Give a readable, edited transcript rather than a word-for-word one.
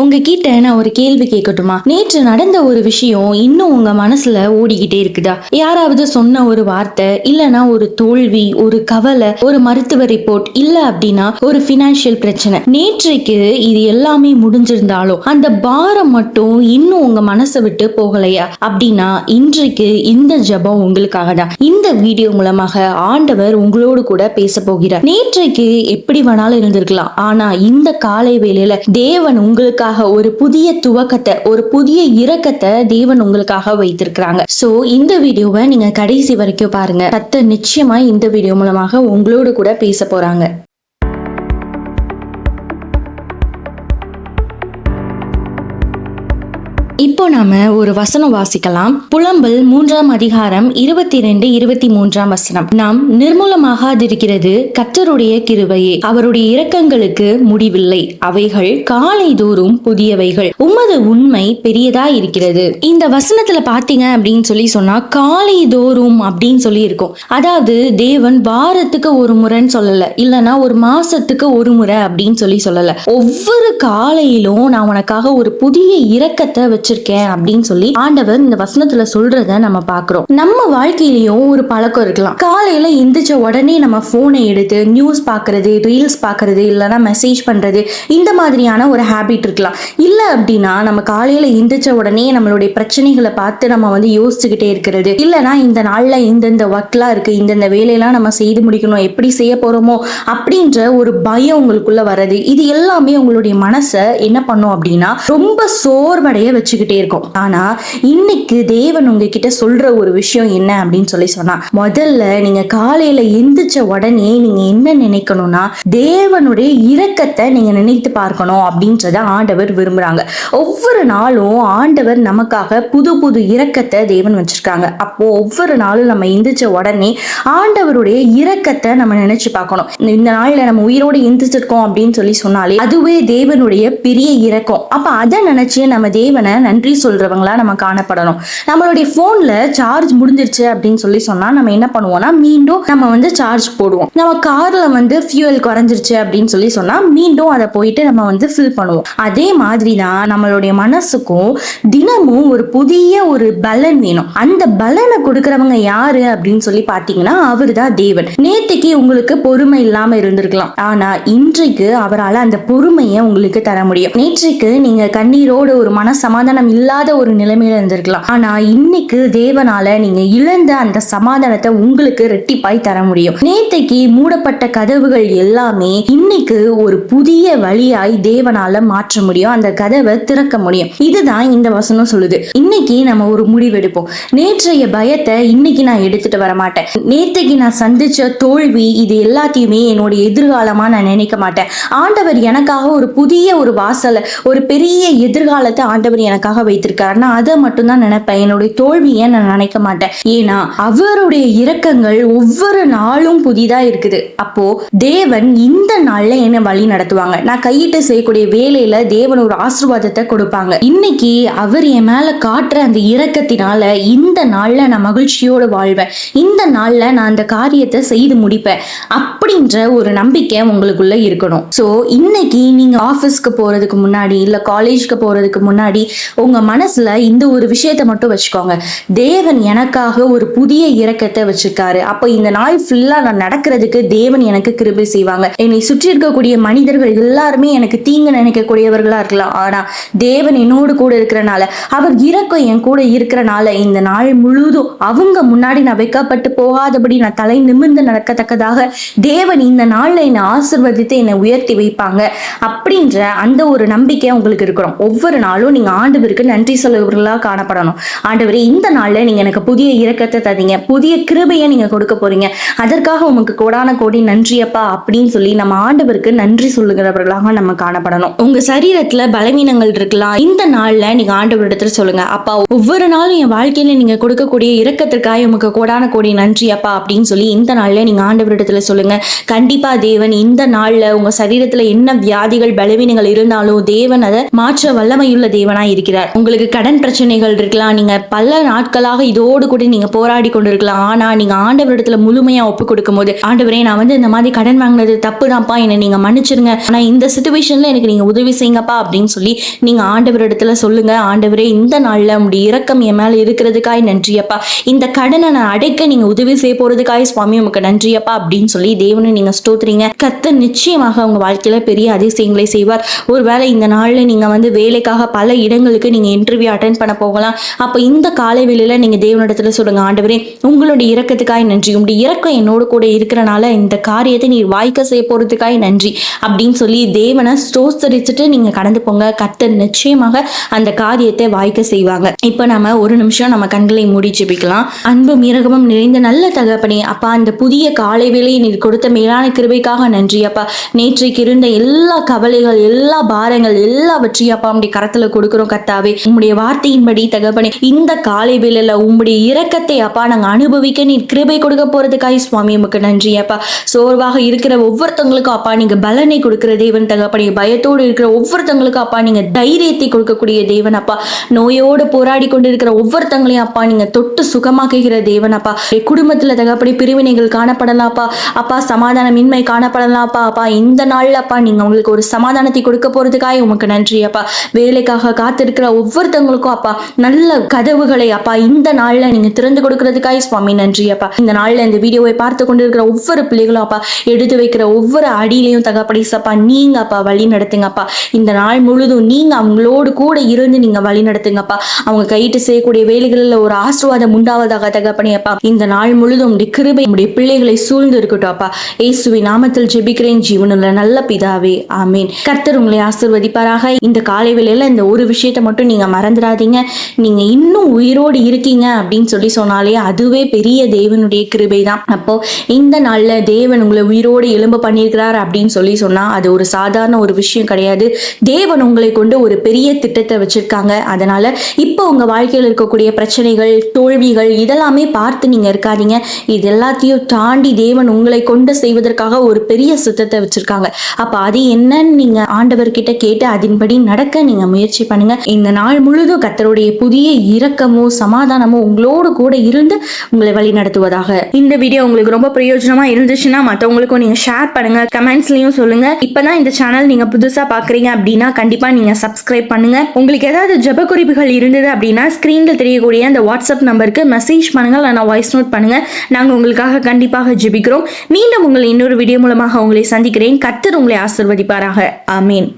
உங்ககிட்ட நான் ஒரு கேள்வி கேட்கட்டுமா? நேற்று நடந்த ஒரு விஷயம் இன்னும் உங்க மனசுல ஓடிக்கிட்டே இருக்குதா? யாராவது சொன்ன ஒரு வார்த்தை, இல்லனா ஒரு தோல்வி, ஒரு கவலை, ஒரு மருத்துவ ரிப்போர்ட், இல்ல அப்படின்னா ஒரு பினான்சியல் பிரச்சனை. நேற்றைக்கு இது எல்லாமே முடிஞ்சிருந்தாலும் அந்த பாரம் மட்டும் இன்னும் உங்க மனசை விட்டு போகலையா? அப்படின்னா இன்றைக்கு இந்த ஜெபம் உங்களுக்காக தான். இந்த வீடியோ மூலமாக ஆண்டவர் உங்களோடு கூட பேச போகிறார். நேற்றைக்கு எப்படி வேணாலும் இருந்திருக்கலாம், ஆனா இந்த காலை வேளையில தேவன் உங்களுக்காக ஒரு புதிய துவக்கத்தை, ஒரு புதிய இரக்கத்தை தேவன் உங்களுக்காக வைத்திருக்கிறாங்க. சோ இந்த வீடியோவை நீங்க கடைசி வரைக்கும் பாருங்க. கர்த்தர் நிச்சயமா இந்த வீடியோ மூலமாக உங்களோடு கூட பேச போறாங்க. இப்போ நாம ஒரு வசனம் வாசிக்கலாம். புலம்பல் 3ஆம் அதிகாரம் 22, 23 வசனம். நாம் நிர்மூலமாகாதிருக்கிறது கர்த்தருடைய கிருபையே, அவருடைய இரக்கங்களுக்கு முடிவில்லை, அவைகள் காலை தோறும் புதியவைகள், உமது உண்மை பெரியதா இருக்கிறது. இந்த வசனத்துல பாத்தீங்க அப்படின்னு சொன்னா காலை தோறும் அப்படின்னு சொல்லி இருக்கும். அதாவது தேவன் வாரத்துக்கு ஒரு முறைன்னு சொல்லல, இல்லனா ஒரு மாசத்துக்கு ஒரு முறை அப்படின்னு சொல்லல. ஒவ்வொரு காலையிலும் நான் உனக்காக ஒரு புதிய இரக்கத்தை வச்சிருக்கேன் அப்படின்னு சொல்லி ஆண்டவர் இந்த வசனத்துல சொல்றத நம்ம பாக்குறோம். நம்ம வாழ்க்கையிலயும் ஒரு பழக்கம் இருக்கலாம். காலையில எந்திரிச்ச உடனே நம்ம போனை எடுத்து நியூஸ் பாக்குறது, ரீல்ஸ் பாக்குறது, இல்லனா மெசேஜ் பண்றது, இந்த மாதிரியான ஒரு ஹாபிட் இருக்கலாம். இல்ல அப்படின்னா நம்ம காலையில எந்திரிச்ச உடனே நம்மளுடைய பிரச்சனைகளை பார்த்து நம்ம யோசிச்சுக்கிட்டே இருக்கிறது, இல்லனா இந்த நாள்ல இந்த ஒர்க்லாம் இருக்கு, இந்த வேலையெல்லாம் நம்ம செய்து முடிக்கணும், எப்படி செய்ய போறோமோ அப்படின்ற ஒரு பயம் உங்களுக்குள்ள வர்றது, இது எல்லாமே உங்களுடைய மனசை என்ன பண்ணும் அப்படின்னா ரொம்ப சோர்வடைய வச்சுக்கிட்டே இருக்கும். ஆனா இன்னைக்கு தேவன் உங்ககிட்ட சொல்ற ஒரு விஷயம் என்ன அப்படின்னு சொன்னா, முதல்ல நீங்க காலையில எந்திரிச்ச உடனே நீங்க என்ன நினைக்கணும்னா தேவனுடைய இரக்கத்தை நீங்க நினைத்து பார்க்கணும் அப்படின்றத ஆண்டவர் விரும்புறாங்க. ஒவ்வொரு நாளும் ஆண்டவர் நமக்காக புது புது இரக்கத்தை தேவன் வச்சிருக்காங்க. அப்போ ஒவ்வொரு நாளும் நம்ம எந்திரிச்ச உடனே ஆண்டவருடைய இரக்கத்தை நம்ம நினைச்சு பார்க்கணும். இந்த நாள்ல நம்ம உயிரோடு எந்திரிச்சிருக்கோம் அப்படின்னு சொன்னாலே அதுவே தேவனுடைய பெரிய இரக்கம். அப்ப அதை நினைச்சு நம்ம தேவனை நன்றி சொல்றவங்களா நம்ம காணப்படணும். நம்மளுடைய போன்ல சார்ஜ் முடிஞ்சிருச்சு அப்படின்னு சொன்னா நம்ம என்ன பண்ணுவோம்னா மீண்டும் நம்ம சார்ஜ் போடுவோம். நம்ம கார்ல ஃபியூயல் குறைஞ்சிருச்சு அப்படின்னு சொன்னா மீண்டும் அதை போயிட்டு நம்ம ஃபில் பண்ணுவோம். அதே மாதிரிதான் நம்மளுடைய மனசுக்கும் தினமும் ஒரு புதிய ஒரு பலன் வேணும். அந்த பலனை கொடுக்கறவங்க யாரு அப்படின்னு பாத்தீங்கன்னா அவர்தான் தேவன். நேற்றுக்கு உங்களுக்கு பொறுமை இல்லாம இருந்திருக்கலாம், ஆனா இன்றைக்கு அவரால் அந்த பொறுமையை உங்களுக்கு தர முடியும். நேற்றுக்கு நீங்க கண்ணீரோடு ஒரு மன சமாதானம் இல்லாத ஒரு நிலைமையில இருந்திருக்கலாம், ஆனா இன்னைக்கு தேவனால நீங்க இழந்த அந்த சமாதானத்தை உங்களுக்கு ரெட்டிப்பாய் தர முடியும். நேத்தைக்கு மூடப்பட்ட கதவுகள் எல்லாமே இன்னைக்கு ஒரு புதிய வழியாய் தேவனால மாற்ற முடியும். அந்த கதவை திறக்க முடியும். இதுதான் இந்த வசனம் சொல்லுது. இன்னைக்கு நம்ம ஒரு முடிவெடுப்போம். நேற்றைய பயத்தை இன்னைக்கு நான் எடுத்துட்டு வர மாட்டேன். நேத்தைக்கு நான் சந்திச்ச தோல்வி இது எல்லாத்தையுமே என்னோட எதிர்காலமா நான் நினைக்க மாட்டேன். ஆண்டவர் எனக்காக ஒரு புதிய ஒரு வாசலை, ஒரு பெரிய எதிர்காலத்தை ஆண்டவர் எனக்காக வைத்திருக்காரு. நான் அதை மட்டும் தான் நினைப்பேன். என்னுடைய தோல்வியை நான் நினைக்க மாட்டேன். ஏன்னா அவருடைய இரக்கங்கள் ஒவ்வொரு நாளும் புதிதா இருக்குது. அப்போ தேவன் இந்த நாள்ல என்ன வழி நடத்துவாங்க. நான் கையிட்டு செய்யக்கூடிய வேலையில தேவன் ஒரு ஆசீர்வாதத்தை கொடுப்பாங்க. இன்னைக்கு அவர் என் மேல காட்டுற அந்த இரக்கத்தினால இந்த நாள்ல நான் மகிழ்ச்சியோடு வாழ்வேன். இந்த நாள்ல நான் அந்த காரியத்தை செய்து முடிப்பேன் அப்படின்ற ஒரு நம்பிக்கை உங்களுக்குள்ள இருக்கணும். சோ இன்னைக்கு நீங்க ஆபீஸ்க்கு போறதுக்கு முன்னாடி, இல்ல காலேஜ்க்கு போறதுக்கு முன்னாடி உங்க மனசுல இந்த ஒரு விஷயத்தை மட்டும் வச்சுக்கோங்க. தேவன் எனக்காக ஒரு புதிய இரக்கத்தை வச்சிருக்காரு. அப்ப இந்த நாள் ஃபுல்லா நான் நடக்கிறதுக்கு தேவன் எனக்கு கிருபை செய்வாங்க. என்னை சுற்றி இருக்கக்கூடிய மனிதர்கள் எல்லாருமே எனக்கு தீங்கு நினைக்கக்கூடியவர்களா இருக்கலாம், ஆனா தேவன் என்னோடு கூட இருக்கிறனால, அவர் இரக்கம் என் கூட இருக்கிறனால இந்த நாள் முழுதும் அவங்க முன்னாடி நான் வைக்கப்பட்டு போகாதபடி நான் தலை நிமிர்ந்து நடக்கத்தக்கதாக தேவன் இந்த நாள்ல என்னை ஆசீர்வதித்து என்னை உயர்த்தி வைப்பாங்க அப்படின்ற அந்த ஒரு நம்பிக்கை உங்களுக்கு இருக்கணும். ஒவ்வொரு நாளும் நீங்க ஆண்டவருக்கு நன்றி சொல்லுவர்களா காணப்படணும். ஆண்டவரே இந்த நாள்ல நீங்க எனக்கு புதிய இரக்கத்தை தந்தீங்க, புதிய கிருபையை நீங்க கொடுக்க போறீங்க, அதற்காக உமக்கு கோடான கோடி நன்றியப்பா அப்படின்னு சொல்லி நம்ம ஆண்டவருக்கு நன்றி சொல்லுகிறவர்களாக நம்ம காணப்படணும். உங்க சரீரத்துல பலவீனங்கள் இருக்கலாம், இந்த நாள்ல நீங்க ஆண்டவரிடத்துல சொல்லுங்க, அப்பா ஒவ்வொரு நாளும் என் வாழ்க்கையில நீங்க கொடுக்கக்கூடிய இரக்கத்திற்காக உமக்கு கோடான கோடி நன்றி அப்பா அப்படின்னு சொல்லி இந்த நாள்ல நீங்க ஆண்டவரிடத்துல சொல்லுங்க. கண்டிப்பா தேவன் இந்த நாள்ல உங்க சரீரத்துல என்ன வியாதிகள் பலவீனங்கள் இருந்தாலும் தேவன் அதை மாற்ற வல்லமையுள்ள தேவனா இருக்கிறார். வைக்கிறார். உங்களுக்கு கடன் பிரச்சனைகள் இருக்கலாம், நீங்க பல நாட்களாக இதோடு கூட நீங்க போராடி கொண்டிருக்கலாம். ஆனா நீங்க ஆண்டவரிடத்துல முழுமையா ஒப்பு கொடுக்கும் போது, ஆண்டவரே நான் வந்து இந்த மாதிரி கடன் வாங்கினது தப்பு தான்ப்பா, என்னை நீங்க மன்னிச்சிருங்க, ஆனா இந்த சிச்சுவேஷன்ல எனக்கு நீங்க உதவி செய்யுங்கப்பா அப்படின்னு சொல்லி நீங்க ஆண்டவரிடத்துல சொல்லுங்க. ஆண்டவரே இந்த நாள்ல உங்களுடைய இரக்கம் என் மேல இருக்கிறதுக்காய் நன்றியப்பா, இந்த கடனை நான் அடைக்க நீங்க உதவி செய்ய போறதுக்காய் சுவாமி உமக்கு நன்றியப்பா அப்படின்னு சொல்லி தேவனை நீங்க ஸ்தோத்திரீங்க. கர்த்தர் நிச்சயமாக உங்க வாழ்க்கையில பெரிய அதிசயங்களை செய்வார். ஒருவேளை இந்த நாள்ல நீங்க வந்து வேலைக்காக பல இடங்களுக்கு நீங்க இன்டர்வியூ அட்டென்ட் பண்ண போகலாம். அப்ப இந்த காலை வேளையில நீங்க தேவனிடத்துல சொல்லுங்க, ஆண்டவரே உங்களுடைய இரக்கத்துக்காய் நன்றி, உங்களுடைய இரக்கம் என்னோடு கூட இருக்கிறனால இந்த காரியத்தை நீ வாய்க்க செய்ய போறதுக்காய் நன்றி அப்படின்னு சொல்லி தேவனை ஸ்தோத்தரிச்சுட்டு நீங்க கடந்து போங்க. கர்த்தர் நிச்சயமாக அந்த காரியத்தை வாய்க்க செய்வாங்க. இப்ப நம்ம ஒரு நிமிஷம் நம்ம கண்களை மூடி ஜெபிக்கலாம். அன்பும் இரக்கமும் நிறைந்த நல்ல தகப்பனே, அப்பா அந்த புதிய காலை வேளையை நீர் கொடுத்த மேலான கிருபைக்காக நன்றி அப்பா. நேற்றைக்கு இருந்த எல்லா கவலைகள், எல்லா பாரங்கள் எல்லாவற்றையும் அப்பா உம்முடைய கரத்துல கொடுக்கிறோம் கர்த்தாவே. உம்முடைய வார்த்தையின்படி தகப்பனே இந்த காலை வேளையில உம்முடைய இரக்கத்தை அப்பா நாங்க அனுபவிக்க நீர் கிருபை கொடுக்க போறதுக்காய் சுவாமி உமக்கு நன்றி அப்பா. சோர்வாக இருக்கிற ஒவ்வொருத்தவங்களுக்கும் அப்பா நீங்க பலனை கொடுக்கிற தேவன் தகப்பனே. பயத்தோடு இருக்கிற ஒவ்வொருத்தவங்களுக்கும் அப்பா நீங்க தைரியத்தை கொடுக்கக்கூடிய தேவன் அப்பா. நோயோடு போராடி கொண்டிருக்கிற ஒவ்வொருத்தங்களையும் அப்பா நீங்க தொட்டு சுகமாக்குகிற தேவன் அப்பா. குடும்பத்துல தகப்படி பிரிவினைகள் காணப்படலாம்ப்பா அப்பா, சமாதானமின்மை காணப்படலாம்ப்பா அப்பா. இந்த நாள்ல அப்பா நீங்க உங்களுக்கு ஒரு சமாதானத்தை கொடுக்க போறதுக்காக உமக்கு நன்றி அப்பா. வேலைக்காக காத்திருக்கிற ஒவ்வொருத்தவங்களுக்கும் அப்பா நல்ல கதவுகளை அப்பா இந்த நாள்ல நீங்க திறந்து கொடுக்கறதுக்காக சுவாமி நன்றி அப்பா. இந்த நாள்ல இந்த வீடியோவை பார்த்து கொண்டிருக்கிற ஒவ்வொரு பிள்ளைகளும் அப்பா எடுத்து வைக்கிற ஒவ்வொரு அடியிலையும் தகப்படி சப்பா நீங்க அப்பா வழி நடத்துங்கப்பா. இந்த நாள் முழுதும் நீங்க அவங்களோடு கூட இருந்து நீங்க வழி நடத்துங்கப்பா. அவங்க கையிட்டு செய்யக்கூடிய வேலைகளில் ஒரு ஆசீர்வாதம் உண்டாவதாக தகப்பனே அப்பா. இந்த நாள் முழுதும் உடைய கிருபை உடைய பிள்ளைகளை சூழ்ந்து இருக்கட்டும் அப்பா. இயேசுவின் நாமத்தில் ஜெபிக்கிறேன் ஜீவனுள்ள நல்ல பிதாவே, ஆமீன். கர்த்தர் உங்களை ஆசீர்வதிப்பாராக. இந்த காலை வேளையில இந்த ஒரு விஷயத்தை மட்டும் நீங்க மறந்துடாதீங்க. நீங்க இன்னும் உயிரோடு இருக்கீங்க அப்படின்னு சொல்லி சொன்னாலே அதுவே பெரிய தேவனுடைய கிருபை தான். அப்போ இந்த நாள்ல தேவன் உங்களை உயிரோடு எழும்ப பண்ணியிருக்கிறார் அப்படின்னு சொல்லி சொன்னா அது ஒரு சாதாரண ஒரு விஷயம் கிடையாது. தேவன் உங்களை கொண்டு ஒரு பெரிய திட்டத்தை வச்சிருக்காங்க. அதனால இப்போ உங்க வாழ்க்கையில் இருக்கக்கூடிய பிரச்சனைகள், தோல்விகள் இதெல்லாமே பார்த்து நீங்க இருக்காதீங்க. இது எல்லாத்தையும் தாண்டி தேவன் உங்களை கொண்டு செய்வதற்காக ஒரு பெரிய சித்தத்தை வச்சிருக்காங்க. அப்ப அது என்னன்னு நீங்க ஆண்டவர்கிட்ட கேட்டு அதன்படி நடக்க நீங்க முயற்சி பண்ணுங்க. இந்த நாள் முழுதும் கர்த்தருடைய புதிய இரக்கமோ சமாதானமோ உங்களோடு கூட இருந்து உங்களை வழி நடத்துவதாக. இந்த வீடியோ உங்களுக்கு ரொம்ப பிரயோஜனமா இருந்துச்சுன்னா மற்றவங்களுக்கும் நீங்க ஷேர் பண்ணுங்க, கமெண்ட்ஸ்லயும் சொல்லுங்க. இப்பதான் இந்த சேனல் நீங்க புதுசா பாக்குறீங்க அப்படின்னா கண்டிப்பா நீங்க சப்ஸ்கிரைப் பண்ணுங்க. உங்களுக்கு ஏதாவது ஜெப குறிப்புகள் இருந்தது அப்படின்னா ஸ்கிரீன்ல தெரியக்கூடிய அந்த வாட்ஸ்அப் நம்பருக்கு மெசேஜ் பண்ணுங்க, இல்லைனா வாய்ஸ் நோட் பண்ணுங்க. நாங்க உங்களுக்காக கண்டிப்பாக ஜெபிக்கிறோம். மீண்டும் உங்களை இன்னொரு வீடியோ மூலமாக உங்களை சந்திக்கிறேன். கர்த்தர் உங்களை ஆசீர்வதிப்பாராக. ஆமீன்.